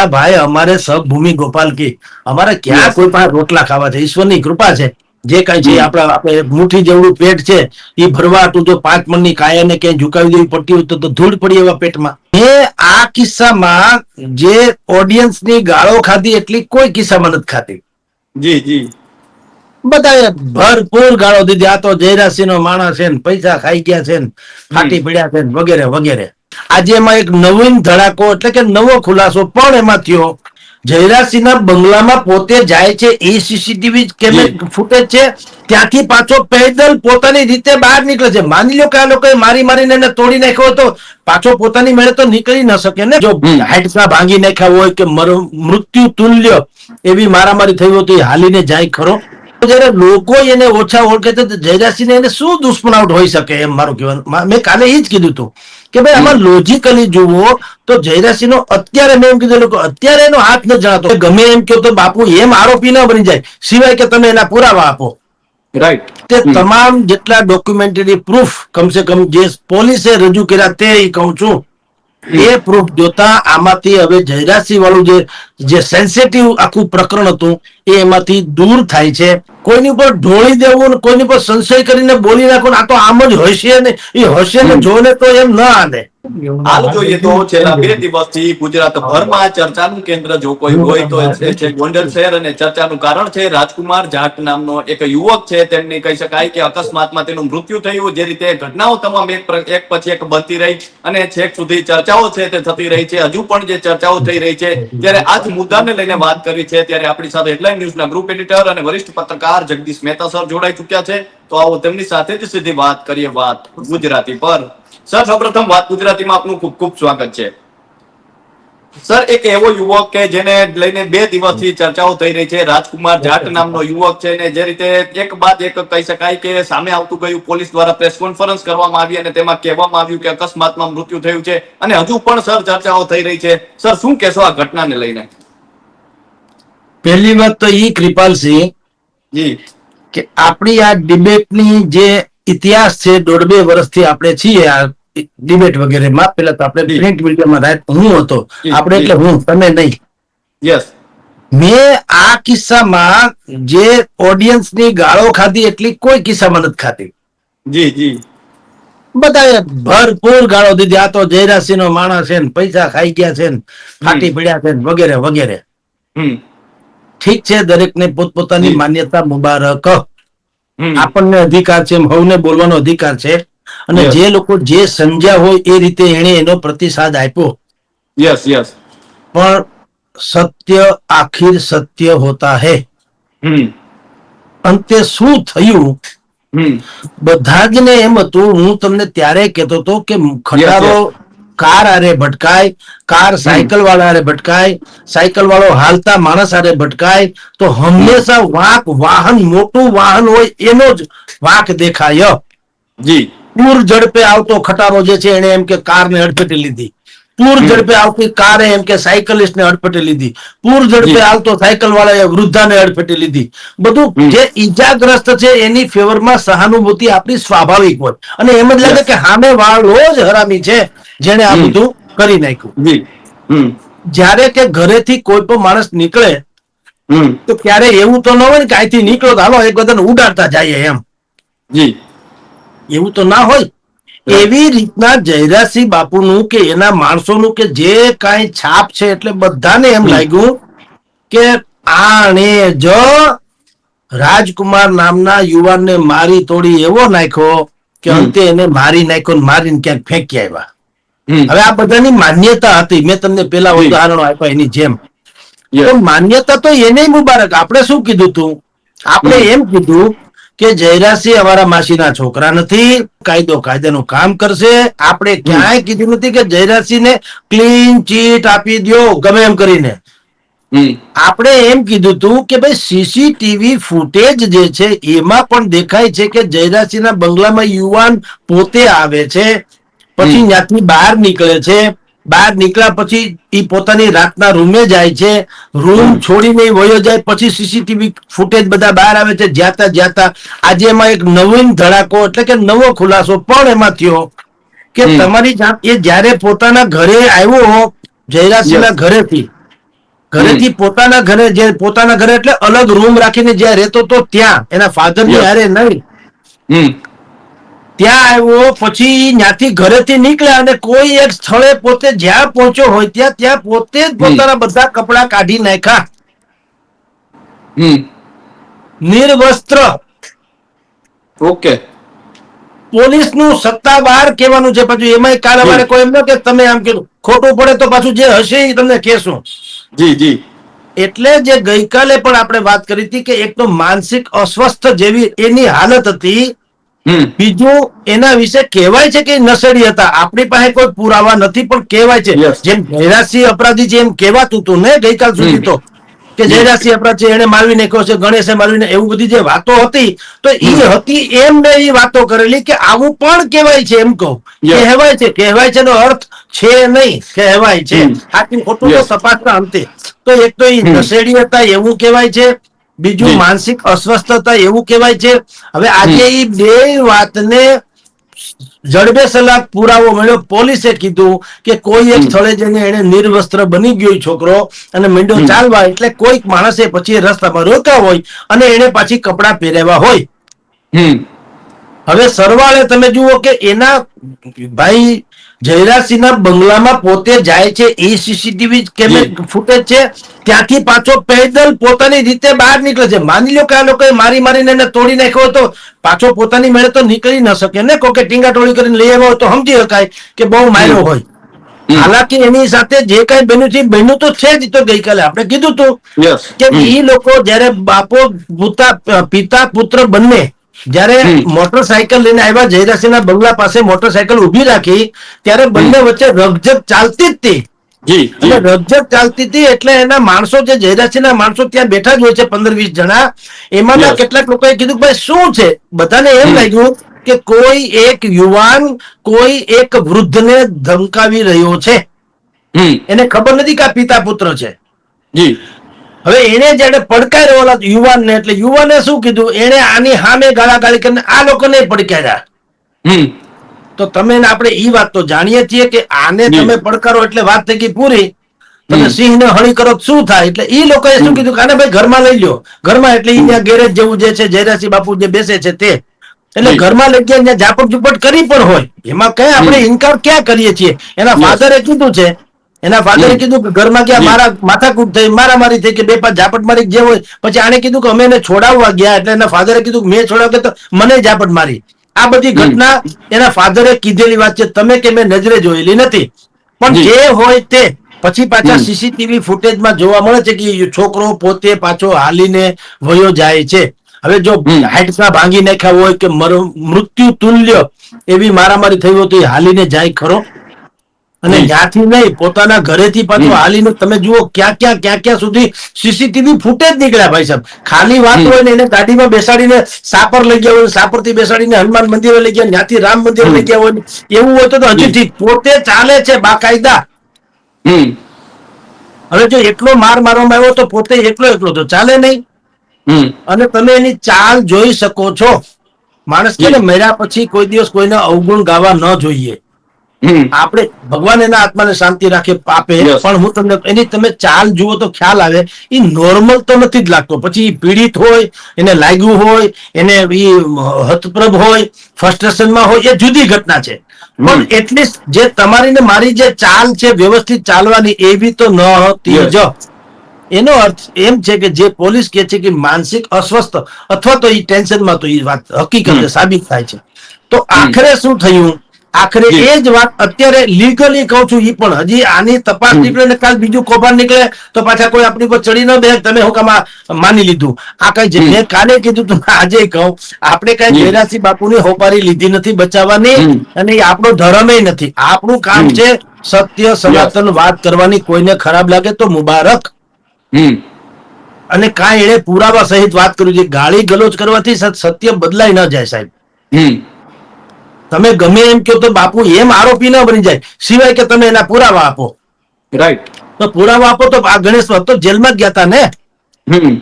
ભાઈ અમારે સબભૂમિ ગોપાલ કી અમારે ક્યાં કોઈ પાસે રોટલા ખાવા છે? ઈશ્વરની કૃપા છે. જે કઈ છે આપણા આપણે મુઠ્ઠી જેવડું પેટ છે એ ભરવા તું જો 5 મણની કાયાને ક્યાંય ઝુકાવી દેવી પડતી હોય તો ધૂળ પડી એવા પેટમાં. આ કિસ્સામાં જે ઓડિયન્સની ગાળો ખાધી એટલી કોઈ કિસ્સામાં નથી ખાધી. જી જી બધાએ ભરપૂર ગાળો દીધી. આ તો જયરાસિંહનો માણસ છે ને પૈસા ખાઈ ગયા છે ને ફાટી પડ્યા છે ને વગેરે વગેરે. આજે એમાં એક નવીન ધડાકો એટલે કે નવો ખુલાસો પણ એમાં થયો. જયરાસિંહના બંગલામાં પોતે જાય છે એ સીસીટીવી ફૂટેજ છે. ત્યાંથી પાછો પેદલ પોતાની રીતે બહાર નીકળે છે. માની લો કે આ લોકોએ મારી મારીને એને તોડી નાખ્યો તો પાછો પોતાની મેળે તો નીકળી ન શકે ને. જો હાડકા ભાંગી નાખ્યા હોય કે મૃત્યુ તુલ્ય એવી મારામારી થઈ હોય તો એ હાલીને જાય ખરો? જયારે લોકો એને ઓછા ઓળખે તો જયરાસિંહ એને શું દુશ્મનાવટ હોઈ શકે એમ મારું કહેવાનું. મેં કાલે એ જ કીધું હતું કે ભાઈ આમાં લોજિકલી જુઓ તો જયરાસિંહ નો અત્યારે મેં એમ કીધું લોકો અત્યારે એનો હાથ ન જણાતો. ગમે એમ કહો તો બાપુ એમ આરોપી ન બની જાય સિવાય કે તમે એના પુરાવા આપો. રાઈટ. તે તમામ જેટલા ડોક્યુમેન્ટરી પ્રૂફ કમસે કમ જે પોલીસે રજૂ કર્યા તે કહું છું એ પ્રૂફ જોતા આમાંથી હવે જયરાસિંહ વાળું જે સેન્સિટિવ આખું પ્રકરણ હતું એ એમાંથી દૂર થાય છે. કોઈની ઉપર ઢોળી દેવું ને કોઈની ઉપર સંશય કરીને બોલી નાખવું આ તો આમ જ હશે ને એ હશે ને જોને તો એમ ન આને. હાલ જોઈએ તો છેલ્લા 2 દિવસથી ગુજરાતભરમાં ચર્ચાનું કેન્દ્ર જો કોઈ હોય તો એ છે ગોંડલ શહેર અને ચર્ચાનું કારણ છે રાજકુમાર જાટ નામનો એક યુવક છે. તેમની કહી શકાય કે અકસ્માતમાં તેનું મૃત્યુ થયું. જે રીતે ઘટનાઓ તમામ એક પછી એક બનતી રહી અને છેક સુધી ચર્ચાઓ છે તે થતી રહી છે. હજુ પણ જે ચર્ચાઓ થઈ રહી છે ત્યારે આ જ મુદ્દાને લઈને વાત કરવી છે ત્યારે આપણી સાથે હેડલાઇન ન્યૂઝના ગ્રુપ એડિટર અને વરિષ્ઠ પત્રકાર જગદીશ મહેતા સર જોડાઈ ચુક્યા છે. તો આવો તેમની સાથે જ સીધી વાત કરીએ વાત ગુજરાતી પર. સર સૌપ્રથમ વાત ગુજરાતીમાં આપનું ખૂબ ખૂબ સ્વાગત છે. સર એક એવો યુવક કે જેને લઈને 2 દિવસથી ચર્ચાઓ થઈ રહી છે રાજકુમાર જાટ નામનો યુવક છે ને જે રીતે એક બાદ એક કહી શકાય કે સામે આવતું ગયું. પોલીસ દ્વારા પ્રેસ કોન્ફરન્સ કરવામાં આવી અને તેમાં કહેવામાં આવ્યું કે અકસ્માતમાં મૃત્યુ થયું છે અને હજુ પણ સર ચર્ચાઓ થઈ રહી છે. સર શું કહેશો આ ઘટનાને લઈને? પહેલી વાત તો ઈ કૃપાલસિંહ જી કે આપણી આ ડિબેટની જે ઇતિહાસ છે 1.5-2 વર્ષથી આપણે છીએ આ ડિબેટ વગેરેમાં. પેલા તો આપણે પ્રિન્ટ મીડિયામાં હું હતો આપણે એટલે હું તમે નહીં. યસ. મેં આ કિસ્સામાં જે ઓડિયન્સની ગાળો ખાધી એટલી કોઈ કિસ્સામાં નથી ખાધી. જી જી બધાએ ભરપૂર ગાળો દીધી. આ તો જયરાસિંહનો માણસ છે ને પૈસા ખાઈ ગયા છે ને ફાટી પડ્યા છે ને વગેરે વગેરે. ઠીક છે, દરેકને પોતપોતાની માન્યતા મુબારક. આપણને અધિકાર છે, હવને બોલવાનો અધિકાર છે અને જે લોકો જે સમજ્યા હોય એ રીતે એને એનો પ્રતિસાદ આપ્યો. Yes yes. પણ સત્ય આખિર સત્ય હોતા હૈ. અંતે શું થયું બધા જ ને એમ હતું. હું તમને ત્યારે કહેતો હતો કે ખટારો કાર આરે ભટકાય, કાર સાયકલ વાળા આરે ભટકાય, સાયકલ વાળો હાલતા માણસ આરે ભટકાય તો હંમેશા વાંક વાહન મોટું વાહન હોય એનો જ વાંક દેખાય. જી. પૂર ઝડપે આવતો ખટારો જે છે એને એમ કે કારને અડફેટે લીધી. પૂર ઝડપે આવતી કારે એમ કે સાયકલિસ્ટને અડફેટે લીધી. પૂર ઝડપે આવતો સાયકલ વાળાએ વૃદ્ધાને અડફેટે લીધી. બધું જે ઈજાગ્રસ્ત છે એની ફેવરમાં સહાનુભૂતિ આપણી સ્વાભાવિક હોય અને એમ જ લાગે કે સામે વાળો જ હરામી છે જેને આ બધું કરી નાખ્યું. જ્યારે કે ઘરેથી કોઈ પણ માણસ નીકળે તો ક્યારે એવું તો ન હોય ને કે અહીંથી નીકળો તો હાલો એક બધાને ઉડાડતા જઈએ એમ. જી. એવું તો ના હોય. એવી રીતના જયરાસિંહ બાપુનું કે એના માણસોનું કે જે કાંઈ છાપ છે એટલે બધાને એમ લાગ્યું કે આણે જ રાજકુમાર નામના યુવાનને મારી તોડી એવો નાખ્યો કે અંતે એને મારી નાખ્યો, મારીને ક્યાંક ફેંકી આવ્યા. હવે આ બધાની માન્યતા હતી. મેં તમને પેલા ઉદાહરણો આપ્યા એની જેમ. તો માન્યતા તો એને મુબારક. આપણે શું કીધું તું? આપણે એમ કીધું કે જયરાસિંહ અમારા માસીના છોકરા નથી, કાયદો કાયદાનું કામ કરશે. આપણે ક્યાંય કીધું નથી કે જયરાસિંહને ક્લીન ચીટ આપી દો ગમે એમ કરીને. આપણે એમ કીધું તું કે ભાઈ સીસીટીવી ફૂટેજ જે છે એમાં પણ દેખાય છે કે જયરાસિંહના બંગલામાં યુવાન પોતે આવે છે, પછી ત્યાંથી બહાર નીકળે છે. બહાર નીકળ્યા પછી એ પોતાની રાતના રૂમે જાય છે. રૂમ છોડીને વયો જાય પછી સીસીટીવી ફૂટેજ બધા બહાર આવે છે જ્યાતા. આજે એમાં એક નવીન ધડાકો એટલે કે નવો ખુલાસો પણ એમાં થયો કે તમારી એ જયારે પોતાના ઘરે આવ્યો જયરાસિંહના ઘરેથી ઘરેથી પોતાના ઘરે એટલે અલગ રૂમ રાખીને જ્યાં રહેતો તો ત્યાં એના ફાધર ની Yes. હારે નહીં, હમ ત્યાં આવ્યો પછી ત્યાંથી ઘરેથી નીકળ્યા અને કોઈ એક સ્થળે પોતે જ્યાં પહોંચ્યો હોય ત્યાં પોતે જ પોતાના બધા કપડા કાઢી નાખ્યા, હમ નિર્વસ્ત્ર. ઓકે. પોલીસનું સત્તાવાર કહેવાનું છે. પાછું એમાંય કાલ અમારે કોઈ એમ ન કે તમે આમ કીધું, ખોટું પડે તો પાછું જે હશે એ તમને કહેશું. જી જી. એટલે જે ગઈકાલે પણ આપણે વાત કરી હતી કે એક તો માનસિક અસ્વસ્થ જેવી એની હાલત હતી, હમ બીજું એના વિશે કહેવાય છે કે નશેડી હતા. આપણી પાસે કોઈ પુરાવા નથી પણ કહેવાય છે, Yes. જેમ જયરાજસિંહ અપરાધી છે એમ કહેવાતું હતું ને ગઈકાલ સુધી તો, કે જયરાજસિંહ અપરાધ છે, એને મારવી નાખ્યો છે, ગણેશે મારવીને, એવું બધી જે વાતો હતી તો એ હતી એમ મેં એ વાતો કરેલી કે આવું પણ કહેવાય છે. એમ કહું, Yes. કહેવાય છે નો અર્થ છે નહીં, કહેવાય છે. સાચું ખોટું તો Yes. તપાસના અંતે. તો એક તો એ નશેડી હતા એવું કહેવાય છે, બીજું જી. માનસિક અસ્વસ્થ હતા એવું કહેવાય છે. હવે આજે એ બે વાતને જડબે સલાહ પુરાવો મળ્યો. પોલીસે કીધું કે કોઈ એક સ્થળે જઈને એને નિર્વસ્ત્ર બની ગયો ઈ છોકરો અને મીંડો ચાલવા, એટલે કોઈક માણસે પછી એ રસ્તામાં રોક્યા હોય અને એને પાછી કપડાં પહેરાવ્યા હોય. હમ હવે સરવાળે તમે જુઓ કે એના ભાઈ જયરાજસિંહના બંગલામાં પોતે જાય છે, એ સીસીટીવી ફૂટેજ છે, ત્યાંથી પાછો પેદલ પોતાની રીતે બહાર નીકળે છે. માની લો કે આ લોકોએ મારીને એને તોડી નાખ્યો તો પાછો પોતાની મેળે તો નીકળી ન શકે ને, કોઈ ટીંગા ટોળી કરીને લઈ આવ્યો હોય તો સમજી શકાય કે બહુ માર્યો હોય. હાલાકી એની સાથે જે કઈ બન્યું તો છે જ. તો ગઈકાલે આપણે કીધું હતું યસ. કે એ લોકો જયારે પિતા પુત્ર બંને જયારે મોટરસાયકલ લઈને આવ્યા જયરાજસિંહના બંગલા પાસે, મોટરસાયકલ ઉભી રાખી, ત્યારે બંને વચ્ચે રકઝક ચાલતી જ હતી. જી અને જી. રકઝક ચાલતી હતી એટલે એના માણસો, જે જયરાજસિંહના માણસો ત્યાં બેઠા જ હોય છે 15-20 જણા, એમાંના Yes. કેટલાક લોકોએ કીધું કે ભાઈ શું છે, બધાને એમ લાગ્યું કે કોઈ એક યુવાન કોઈ એક વૃદ્ધને ધમકાવી રહ્યો છે. હમ એને ખબર નથી કે આ પિતા પુત્ર છે. જી. હવે એને જયારે પડકાર્યો ઓલા યુવાનને, એટલે યુવાને શું કીધું, એને આની સામે ગાળાગાળી કરીને આ લોકોને પડકાર્યા. હમ તો તમે ને આપણે ઈ વાત તો જાણીએ છીએ કે આને જી. તમે પડકારો એટલે વાત થઈ ગઈ પૂરી. તમે હમ. સિંહને હળી કરો તો શું થાય? એટલે ઈ લોકોએ શું કીધું કે આને ભાઈ ઘરમાં લઈ લ્યો. ઘરમાં એટલે ઈ ત્યાં ગેરેજ જેવું જે છે, જયરાજસિંહ બાપુ જે બેસે છે તે, એટલે જી. ઘરમાં લઈ ગયા, ત્યાં ઝાપટ ઝુપટ કરી પણ હોય, એમાં કઈ આપણે ઇનકાર ક્યાં કરીએ છીએ. એના Yes. ફાધરે કીધું છે, કે ઘરમાં ગયા, જી. મારા માથાકૂટ થઈ, મારામારી થઈ, કે બે પાંચ ઝાપટ મારી જે હોય. પછી આને કીધું કે અમે એને છોડાવવા ગયા, એટલે એના ફાધરે કીધું કે મેં છોડાવ્યો તો મને ઝાપટ મારી. આ બધી ઘટના એના ફાધરે કીધેલી વાત છે, તમે કે મેં નજરે જોયેલી નથી. પણ જી. જે હોય તે પછી પાછા સીસીટીવી ફૂટેજમાં જોવા મળે છે કે છોકરો પોતે પાછો હાલીને વયો જાય છે. હવે જો હાડકા ભાંગી નાખ્યા હોય કે મૃત્યુ તુલ્ય એવી મારામારી થઈ હોય તો એ હાલીને જાય ખરો? અને જી. ત્યાંથી નહીં, પોતાના ઘરેથી પાછું હાલીને, તમે જુઓ ક્યાં સુધી સીસીટીવી ફૂટેજ નીકળ્યા ભાઈ સાહેબ. ખાલી વાત હોય ને, એને ગાડીમાં બેસાડીને સાપર લઈ ગયા હોય, સાપર થી બેસાડીને હનુમાન મંદિરે લઈ ગયા, ત્યાંથી રામ મંદિરે લઈ ગયા હોય, એવું હોય તો હજી ઠીક, પોતે ચાલે છે બાકાયદા. હમ હવે જો એટલો માર મારવામાં આવ્યો તો પોતે એકલો તો ચાલે નહીં. હમ અને તમે એની ચાલ જોઈ શકો છો. માણસ કે ને, જી. મર્યા પછી કોઈ દિવસ કોઈને અવગુણ ગાવા ન જોઈએ. હમ આપણે ભગવાન એના આત્માને શાંતિ રાખે, પાપે, યસ. પણ હું તમને એની તમે ચાલ જુઓ તો ખ્યાલ આવે, એ નોર્મલ તો નથી જ લાગતો. પછી ઈ પીડિત હોય, એને લાગ્યું હોય, એને ઈ હતપ્રભ હોય, ફ્રસ્ટ્રેશનમાં હોય, એ જુદી ઘટના છે. પણ એટલીસ્ટ જે તમારી ને મારી જે ચાલ છે વ્યવસ્થિત ચાલવાની, એવી તો ન હતી Yes. જ. એનો અર્થ એમ છે કે જે પોલીસ કહે છે કે માનસિક અસ્વસ્થ અથવા તો એ ટેન્શનમાં, તો એ વાત હકીકતે સાબિત થાય છે. તો આખરે શું થયું? આખરે જી. એ જ વાત અત્યારે લીગલી કહું છું, એ પણ હજી આની તપાસ નીકળે ને કાલ બીજું કૌભાંડ નીકળે તો પાછા કોઈ આપણી પર ચડી ન બે, તમે હું કામ માની લીધું. આ કઈ છે, મેં કાલે કીધું તું, આજે કહું, આપણે કઈ જી. જયરાજસિંહ બાપુની હોપારી લીધી નથી બચાવવાની, અને એ આપણો ધર્મ નથી. આપણું કામ છે સત્ય સનાતન વાત કરવાની. કોઈને ખરાબ લાગે તો મુબારક. હમ અને કાંઈ એને પુરાવા સહિત વાત કરવી છે. ગાળી ગલોચ કરવાથી સત્ય બદલાઈ ન જાય સાહેબ. હમ તમે ગમે એમ કહો તો બાપુ એમ આરોપી ન બની જાય, સિવાય કે તમે એના પુરાવા આપો. રાઈટ. તો પુરાવા આપો તો આ ગણેશ તો જેલમાં જ ગયા હતા ને, હમ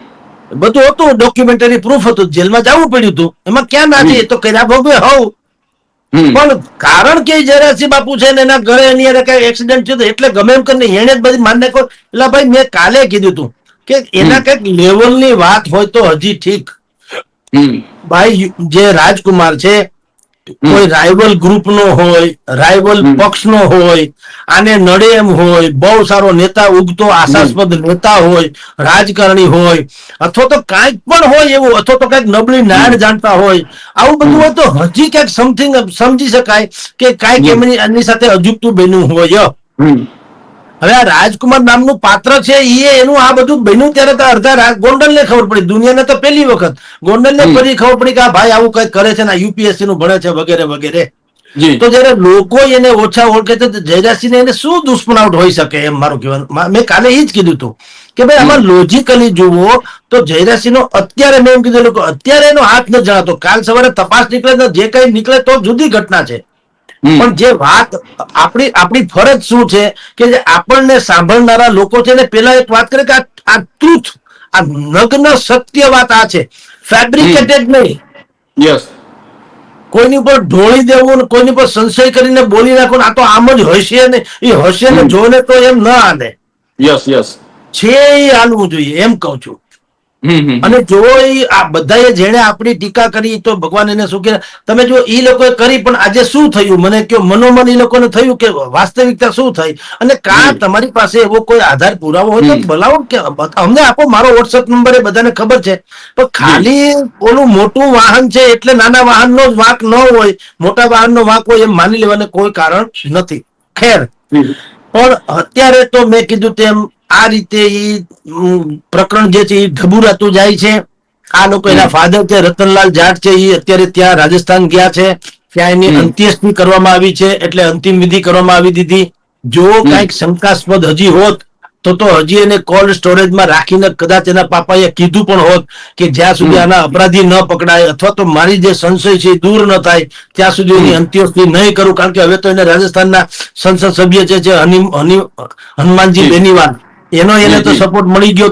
બધું હતું, ડોક્યુમેન્ટરી પ્રૂફ હતું, જેલમાં જવું પડ્યું હતું. એમાં ક્યાં ના છે? એ તો કર્યા ભોગવે હોવ. પણ કારણ કે જયરાજસિંહ બાપુ છે ને એના ઘરે એની હારે કઈ એક્સિડન્ટ થયો એટલે ગમે એમ કરીને એને જ બધી માન નાખો. એટલે ભાઈ મેં કાલે કીધું તું કે એના કઈક લેવલની વાત હોય તો હજી ઠીક. ભાઈ જે રાજકુમાર છે કોઈ રાઇવલ ગ્રુપ નો હોય, રાઇવલ પક્ષ નો હોય, આને નડે એમ હોય, બહુ સારો નેતા, ઉગતો આશાસ્પદ નેતા હોય, રાજકારણી હોય, અથવા તો કાંઈક પણ હોય એવું, અથવા તો કઈક નબળી નાડ જાણતા હોય, આવું બધું હોય તો હજી ક્યાંક સમથિંગ સમજી શકાય કે કાંઈક એમની સાથે અજુગતું બન્યું હોય. હવે આ રાજકુમાર નામનું પાત્ર છે એનું આ બધું બન્યું ત્યારે તો અડધા ગોંડલ ને ખબર પડી, દુનિયાને તો પહેલી વખત ગોંડલ ને પછી ખબર પડી કે આ ભાઈ આવું કઈક કરે છે ને યુપીએસસી નું ભણે છે વગેરે વગેરે. તો જયારે લોકો એને ઓછા ઓળખે છે જયરાજસિંહ એને શું દુશ્મનાવટ હોઈ શકે એમ મારું કહેવાનું. મેં કાલે એ જ કીધું હતું કે ભાઈ આમાં લોજિકલી જુઓ તો જયરાજસિંહ નો અત્યારે મેં એમ કીધું કે અત્યારે એનો હાથ ન જણાતો, કાલ સવારે તપાસ નીકળે જે કઈ નીકળે તો જુદી ઘટના છે. પણ જે વાત આપણી ફરજ શું છે કે જે આપણને સાંભળનારા લોકો છે ને પેલા એક વાત કરે કે આ ટ્રુથ, આ નગ્ન સત્ય વાત આ છે, ફેબ્રિકેટેડ નહીં. યસ. કોઈની પર ઢોળી દેવું, કોઈની પર સંશય કરીને બોલી નાખવું, આ તો આમ જ હશે ને એ હશે ને જોને તો એમ ના હાલે. Yes yes. છે એ હાલવું જોઈએ એમ કઉ છું. અને જો આ બધાએ જેને આપણી ટીકા કરી તો ભગવાન એને શું કે તમે જો એ લોકોએ કરી પણ આજે શું થયું મને કયો, મનોમન એ લોકોને થયું કે વાસ્તવિકતા શું થઈ. અને તમારી પાસે એવો કોઈ આધાર પુરાવો હોય તો બોલાવો કે અમને આપો. મારો વોટ્સએપ નંબર એ બધાને ખબર છે. પણ ખાલી ઓલું મોટું વાહન છે એટલે નાના વાહનનો જ વાંક ન હોય, મોટા વાહનનો વાંક હોય એમ માની લેવાને કોઈ કારણ નથી. ખેર, પણ અત્યારે તો મેં કીધું તેમ આ રીતે પ્રકરણ જે છે એ ઢબુરાતું જાય છે. આ લોકો એના ફાધર છે રતનલાલ જાટ છે એ અત્યારે ત્યાં રાજસ્થાન ગયા છે, ત્યાં એની અંત્યેષ્ટિ કરવામાં આવી છે, એટલે અંતિમ વિધિ કરવામાં આવી દીધી. જો કઈક શંકાસ્પદ હજી હોત તો હજી એને કોલ્ડ સ્ટોરેજમાં રાખીને કદાચ એના પાપાએ કીધું પણ હોત કે જ્યાં સુધી આના અપરાધી ન પકડાય અથવા તો મારી જે સંશય છે એ દૂર ન થાય ત્યાં સુધી એની અંત્યેષ્ટિ નહીં કરું. કારણ કે હવે તો એને રાજસ્થાનના સંસદ સભ્ય છે હનુમાનજી બેનીવાલ, એને તો સપોર્ટ મળી ગયો.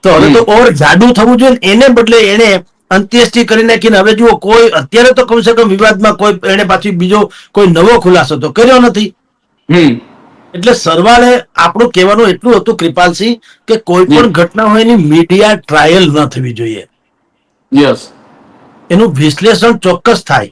તો હવે તો ઓર જાડુ થવું જોઈએ. એને બદલે એને અંત્યેષ્ટિ કરી નાખીને હવે જુઓ કોઈ અત્યારે તો કમસે કમ વિવાદમાં કોઈ એને પાછી બીજો કોઈ નવો ખુલાસો તો કર્યો નથી. એટલે સરવાળે આપણું કહેવાનું એટલું હતું કૃપાલસિંહ કે કોઈ પણ ઘટના હોય એની મીડિયા ટ્રાયલ ન થવી જોઈએ. યસ. એનું વિશ્લેષણ ચોક્કસ થાય.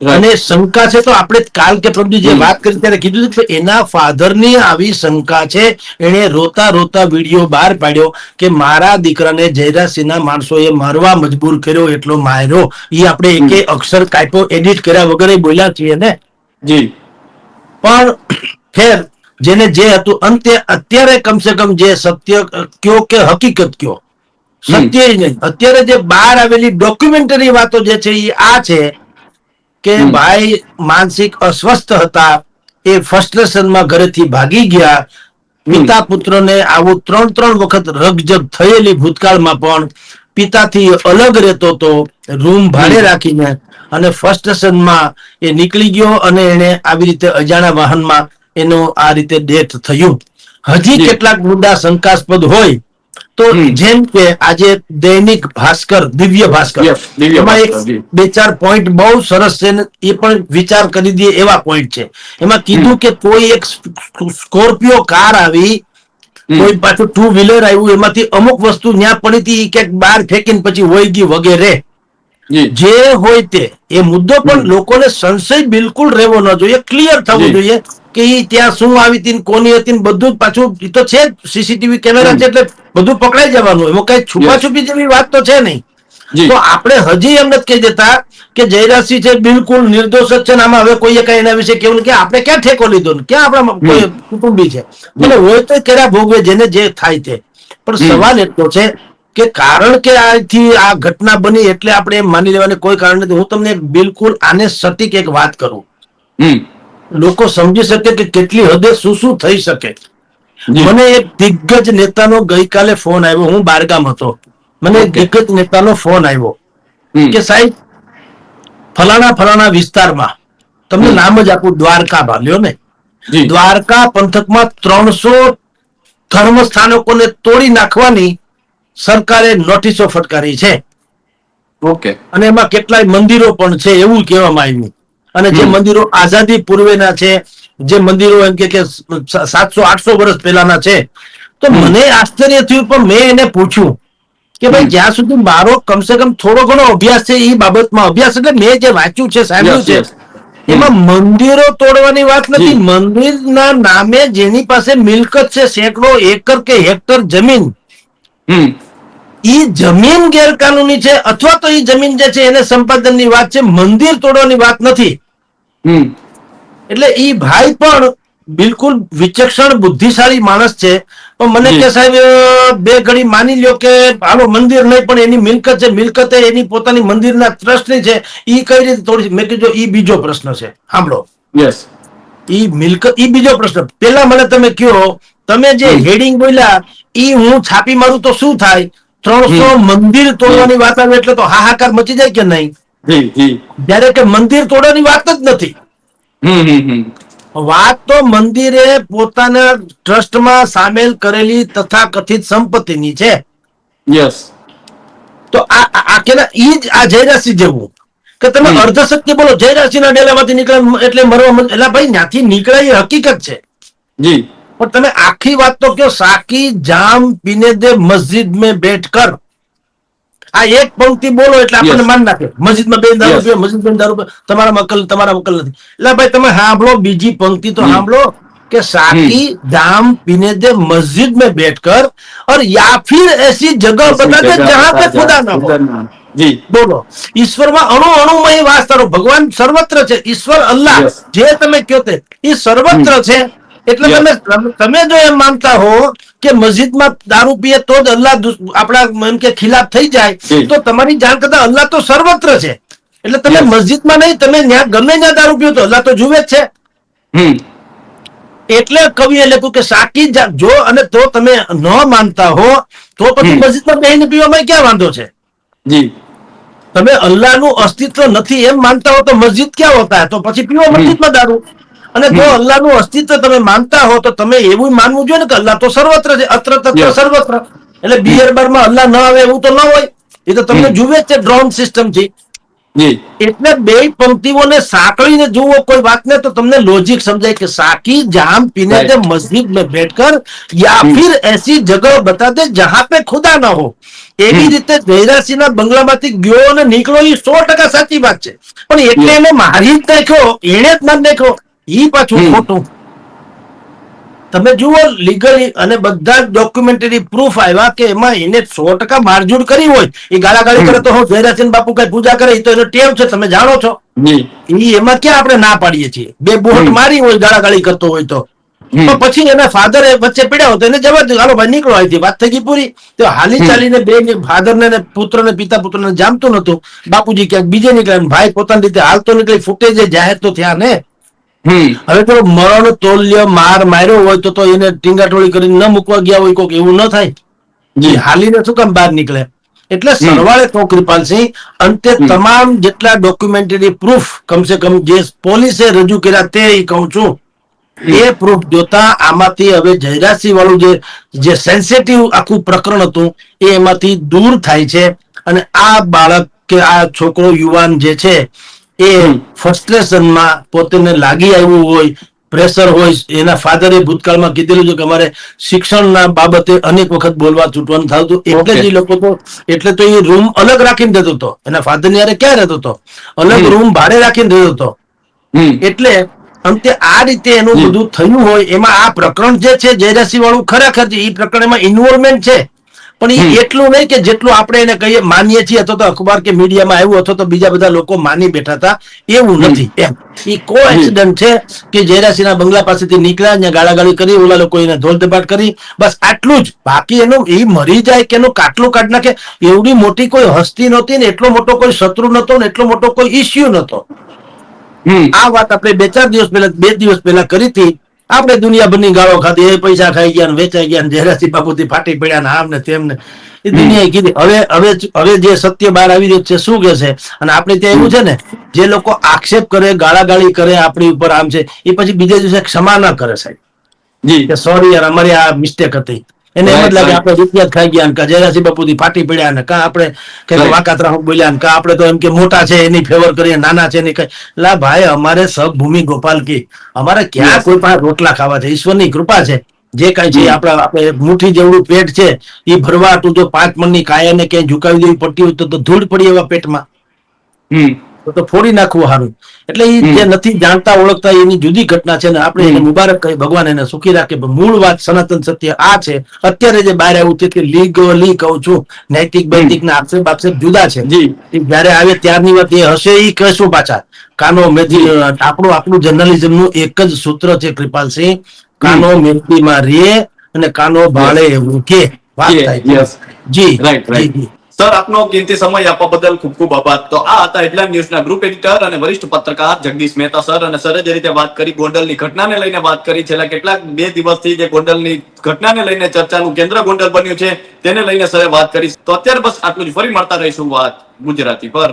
અને શંકા છે તો આપણે કાલ કે પ્રભુ જે વાત કરી ત્યારે કીધું કે એના ફાધરની આવી શંકા છે. એને રોતા રોતા વિડીયો બહાર પાડ્યો કે મારા દીકરાને જયરાજસિંહના માણસોએ મારવા મજબૂર કર્યો, એટલો માર્યો. એ આપણે એકે અક્ષર કાપ્યો એડિટ કર્યા વગર બોલ્યા છીએ ને. જી. પણ ખેર, જેને જે હતું અંતે અત્યારે કમસે કમ જે સત્ય કયો કે હકીકત કયો, સત્ય નહીં, અત્યારે જે બહાર આવેલી ડોક્યુમેન્ટરી વાતો જે છે એ આ છે કે ભાઈ માનસિક અસ્વસ્થ હતા, એ ફ્રસ્ટ્રેશનમાં ઘરેથી ભાગી ગયા. પિતા પુત્રને આવું 3 વખત રગજગ થયેલી ભૂતકાળમાં પણ પિતાથી અલગ રહેતો હતો, રૂમ ભાડે રાખીને, અને ફ્રસ્ટ્રેશનમાં એ નીકળી ગયો અને એને આવી રીતે અજાણા વાહનમાં એનું આ રીતે ડેથ થયું. હજી કેટલાક મુદ્દા શંકાસ્પદ હોય તો જેમ કે આજે દૈનિક ભાસ્કર, દિવ્ય ભાસ્કર, એમાં એક 2-4 પોઈન્ટ બહુ સરસ છે, એ પણ વિચાર કરી દઈએ એવા પોઈન્ટ છે. એમાં કીધું કે કોઈ એક સ્કોર્પિયો કાર આવી, કોઈ પાછું 2 વ્હીલર આવ્યું, એમાંથી અમુક વસ્તુ ત્યાં પડી હતી ક્યાંક બહાર ફેંકીને પછી વહી ગઈ વગેરે. જે હોય તે એ મુદ્દો પણ લોકોને સંશય બિલકુલ રહેવો ન જોઈએ, ક્લિયર થવું જોઈએ કે ઈ ત્યાં શું આવી હતી કોની હતી બધું જ. પાછું એ તો છે સીસીટીવી કેમેરા છે એટલે બધું પકડાઈ જવાનું, એમાં કઈ છુપાછુપી જેવી વાત તો છે નહીં. તો આપણે હજી એમ નથી કહી દેતા કે જયરાજસિંહ છે બિલકુલ નિર્દોષ જ છે ને આમાં હવે કોઈએ કઈ એના વિશે કેવું કે આપણે ક્યાં ઠેકો લીધો ને ક્યાં આપણા કોઈ કુટુંબી છે. એટલે હોય તો કર્યા ભોગવે જેને જે થાય તે. પણ સવાલ એટલો છે કે કારણ કે આથી આ ઘટના બની એટલે આપણે એમ માની લેવાની કોઈ કારણ નથી. હું તમને બિલકુલ આને સટીક એક વાત કરું, લોકો સમજી શકે કે કેટલી હદે શું શું થઈ શકે. મને એક દિગ્ગજ નેતાનો ગઈકાલે ફોન આવ્યો, હું બારગામ હતો, મને એક દિગ્ગજ નેતાનો ફોન આવ્યો કે સાહેબ ફલાણા વિસ્તારમાં, તમને નામ જ આપું, દ્વારકા ભાલ્યો ને, દ્વારકા પંથકમાં 300 ધર્મ સ્થાનકોને તોડી નાખવાની સરકારે નોટિસો ફટકારી છે. ઓકે. અને એમાં કેટલાય મંદિરો પણ છે એવું કહેવામાં આવ્યું. અને જે મંદિરો આઝાદી પૂર્વેના છે, જે મંદિરો એમ કે 700-800 વર્ષ પહેલાના છે, તો મને આશ્ચર્ય થયું. પણ મેં એને પૂછ્યું કે ભાઈ જ્યાં સુધી મારો કમસે કમ થોડો ઘણો અભ્યાસ છે એ બાબતમાં, અભ્યાસ એટલે મેં જે વાંચ્યું છે, સાંભળ્યું છે, એમાં મંદિરો તોડવાની વાત નથી. મંદિરના નામે જેની પાસે મિલકત છે, સેંકડો એકર કે હેક્ટર જમીન, ઈ જમીન ગેરકાનૂની છે, અથવા તો ઈ જમીન જે છે એને સંપાદનની વાત છે, મંદિર તોડવાની વાત નથી. એટલે ઈ ભાઈ પણ બિલકુલ વિચક્ષણ બુદ્ધિશાળી માણસ છે. પણ મને કે સાહેબ બે ઘડી માની લ્યો કે હાલો મંદિર નહીં, પણ એની મિલકત છે, મિલકત એની પોતાની મંદિરના ટ્રસ્ટની છે, ઈ કઈ રીતે તોડી? મેં કીધું ઈ બીજો પ્રશ્ન છે, સાંભળો. ઈ મિલકત ઈ બીજો પ્રશ્ન. પેલા મને તમે કયો, તમે જે હેડિંગ બોલ્યા ઈ હું છાપી મારું તો શું થાય? 300 મંદિર તોડવાની વાત આવે એટલે તો હાહાકાર મચી જાય કે નહીં? જ્યારે કે મંદિર તોડવાની વાત જ નથી. વાત તો મંદિરે પોતાના ટ્રસ્ટમાં સામેલ કરેલી તથાકથિત સંપત્તિની છે. તો આ કેના ઈ જ આ જયરાજસિંહ જેવું કે તમે અર્ધ સત્ય બોલો, જયરાજસિંહના ડેલામાંથી નીકળ્યા એટલે મરવા, એટલે ભાઈ ત્યાંથી નીકળ્યા એ હકીકત છે. પણ તમે આખી વાત તો કયો, સાકી જામ પીને દે મસ્જિદ में बैठ कर, આ એક પંક્તિ બોલો એટલે આપણને માન નાખે. મસ્જિદમાં બે દારૂ પીવે, મસ્જિદમાં દારૂ પીવે, તમારા અકલ નથી. એટલે ભાઈ તમે સાંભળો બીજી પંક્તિ તો સાંભળો કે साकी जाम पीने दे मस्जिद में बैठकर और या फिर ऐसी जगह बता दे जहां पे खुदा ना हो. બોલો, ઈશ્વરમાં અણુ અણુમય વાસ તારો. ભગવાન સર્વત્ર છે, ઈશ્વર અલ્લાહ જે તમે કહો તે એ સર્વત્ર છે. એટલે તમે જો એમ માનતા હો કે મસ્જિદમાં દારૂ પીએ તો જ અલ્લાહ આપણા એમ કે ખિલાફ થઈ જાય, તો તમારી જાણ કરતા અલ્લાહ તો સર્વત્ર છે. એટલે તમે મસ્જિદમાં નહીં, તમે ત્યાં ગમે ત્યાં દારૂ પીઓ તો અલ્લાહ તો જુએ જ છે. એટલે કવિએ લખ્યું કે સાકી જો, અને તો તમે ન માનતા હો તો પછી મસ્જિદમાં બેહીને પીવામાં ક્યાં વાંધો છે? તમે અલ્લાહનું અસ્તિત્વ નથી એમ માનતા હો તો મસ્જિદ ક્યાં હોતા? તો પછી પીવો મસ્જિદમાં દારૂ. અને જો અલ્લાહનું અસ્તિત્વ તમે માનતા હો તો તમે એવું માનવું જોઈએ ને કે અલ્લાહ તો સર્વત્ર છે, અત્ર તત્ર સર્વત્ર. એટલે બિયર બારમાં અલ્લાહ ન આવે એવું તો ન હોય, એ તો તમને જુએ જ છે ડ્રોન સિસ્ટમ થી. એટલે બે પંક્તિઓને સાંકળીને જુઓ કોઈ વાતને તો તમને લોજિક સમજાય કે સાકી જામ પીને દે મસ્જિદ में बैठकर या फिर ऐसी जगह बता दे जहां पे खुदा ना हो. એવી રીતે જયરાજસિંહના બંગલામાંથી ગયો અને નીકળો એ 100% સાચી વાત છે. પણ એટલે એને મારી જ નાખ્યો, એને જ મારી નાખ્યો, ઈ પાછું ખોટું. તમે જુઓ લીગલી અને બધા ડોક્યુમેન્ટરી પ્રૂફ આવ્યા કે એમાં એને 100% મારઝૂડ કરી હોય. એ ગાળાગાળી કરે તો હું જયરાજસિંહ બાપુ કઈ પૂજા કરે, એ તો એનો ટેવ છે, તમે જાણો છો. એમાં ક્યાં આપણે ના પાડીએ છીએ? બે બોટ મારી હોય ગાળાગાળી કરતો હોય તો. પણ પછી એના ફાધર વચ્ચે પડ્યા હોય તો એને જવા દો, હાલો ભાઈ નીકળો અહીંથી, વાત થઈ ગઈ પૂરી. તો હાલી ચાલીને બે ફાધર ને પુત્ર ને પિતા પુત્ર ને જામતું નતું. બાપુજી ક્યાંક બીજે નીકળ્યા, ભાઈ પોતાની રીતે હાલતો નીકળી, ફૂટેજ જાહેર તો થયા ને. હવે તો મરણ તોલ્ય માર્યો હોય તો એને ટીંગાટોળી કરીને ન મૂકવા ગયા હોય કોક, એવું ન થાય? હાલીને શું કામ બહાર નીકળે? એટલે સરવાળે તો કૃપાલસિંહ અંતે તમામ જેટલા ડોક્યુમેન્ટરી પ્રૂફ કમસે કમ જે પોલીસે રજૂ કર્યા તે કહું છું, એ પ્રૂફ જોતા આમાંથી હવે જયરાજસિંહ વાળું જે સેન્સિટિવ આખું પ્રકરણ હતું એ એમાંથી દૂર થાય છે. અને આ બાળક કે આ છોકરો યુવાન જે છે એ ફ્રસ્ટ્રેશનમાં પોતાને લાગી આવ્યું હોય, પ્રેશર હોય. એના ફાધરે ભૂતકાળમાં કીધેલું છે કે અમારે શિક્ષણના બાબતે અનેક વખત બોલવા છૂટવાનું થતું, એટલે જ એ લોકો તો એટલે તો એ રૂમ અલગ રાખીને દેતો હતો. એના ફાધર ની યારે ક્યાં રહેતો હતો? અલગ રૂમ ભાડે રાખીને રહેતો હતો. એટલે અંતે આ રીતે એનું બધું થયું હોય. એમાં આ પ્રકરણ જે છે જયરાજસિંહ વાળું ખરેખર છે, એ પ્રકરણમાં ઇન્વોલ્વમેન્ટ છે. પણ એ એટલું નહીં કે જેટલું આપણે એને કહીએ માનીએ છીએ, અથવા તો અખબાર કે મીડિયામાં આવ્યું, અથવા તો બીજા બધા લોકો માની બેઠા હતા, એવું નથી. એમ એ કો એક્સિડન્ટ છે કે જયરાજસિંહના બંગલા પાસેથી નીકળ્યા, ત્યાં ગાળાગાળી કરી, ઓલા લોકો એને ધોલધપાટ કરી, બસ આટલું જ. બાકી એનું એ મરી જાય કે એનું કાટલું કાઢ નાખે એવડી મોટી કોઈ હસ્તી નહોતી ને એટલો મોટો કોઈ શત્રુ નતો ને એટલો મોટો કોઈ ઇસ્યુ નતો. આ વાત આપણે 2 દિવસ પહેલા કરી હતી. આપણે દુનિયાભરની ગાળો ખાધી, એ પૈસા ખાઈ ગયા, વેચાઈ ગયા, જયરાજસિંહ બાપુથી ફાટી પડ્યા ને આમ ને તેમ ને, એ દુનિયાએ કીધી. હવે જે સત્ય બહાર આવી રહ્યું છે શું કે છે? અને આપણે ત્યાં એવું છે ને, જે લોકો આક્ષેપ કરે, ગાળાગાળી કરે આપણી ઉપર, આમ છે, એ પછી બીજા દિવસે ક્ષમા ના કરે સાહેબ, કે સોરી યાર અમારી આ મિસ્ટેક હતી. એને એમ જ Right, લાગે right. આપણે રૂપિયા જ ખાઈ ગયા ને કાં જયરાસિંહ બાપુથી ફાટી પડ્યા ને કાં આપણે કઈક Right. વાકાતરા બોલ્યા ને કાં આપણે તો એમ કે મોટા છે એની ફેવર કરીએ નાના છે એની કઈ લા ભાઈ અમારે સબ ભૂમિ ગોપાલ કી અમારે ક્યાં Yes. કોઈ પાસે રોટલા ખાવા છે ઈશ્વરની કૃપા છે જે કાંઈ છે હમ. આપણે મુઠ્ઠી જેવડું પેટ છે એ ભરવા તું જો 5 મણની કાયાને ક્યાંય ઝુકાવી દેવી પડતી હોય તો ધૂળ પડી એવા પેટમાં હમ તો ફોડી નાખવું સારું એટલે એ હમ. જે નથી જાણતા ઓળખતા એની જુદી ઘટના છે ને આપણે એને હમ. મુબારક કહી ભગવાન એને સુખી રાખે પણ મૂળ વાત સનાતન સત્ય આ છે અત્યારે જે બહાર આવ્યું છે કે લીગલી કહું છું નૈતિક બૈતિક ના આક્ષેપ જુદા છે જી એ જયારે આવે ત્યારની વાત એ હશે એ કહેશું પાછા કાનો મેથી જી આપણું જર્નલિઝમ નું એક જ સૂત્ર છે કૃપાલસિંહ હમ કાનો મેથીમાં રે અને કાનો યસ ભાળે એવું કે વાત થાય પૂરી. યસ જી રાઈટ જી રાઈટ જી સર આપનો કિંમતી સમય આપવા બદલ ખૂબ ખૂબ આભાર તો આ હતા હેડલાઇન ન્યૂઝના ગ્રુપ એડિટર અને વરિષ્ઠ પત્રકાર જગદીશ મહેતા સર અને સરે જે રીતે વાત કરી ગોંડલની ઘટનાને લઈને વાત કરી છેલ્લા કેટલાક 2 દિવસથી જે ગોંડલની ઘટનાને લઈને ચર્ચાનું કેન્દ્ર ગોંડલ બન્યું છે તેને લઈને સરે વાત કરી તો અત્યારે બસ આટલું જ ફરી મળતા રહીશું વાત ગુજરાતી પર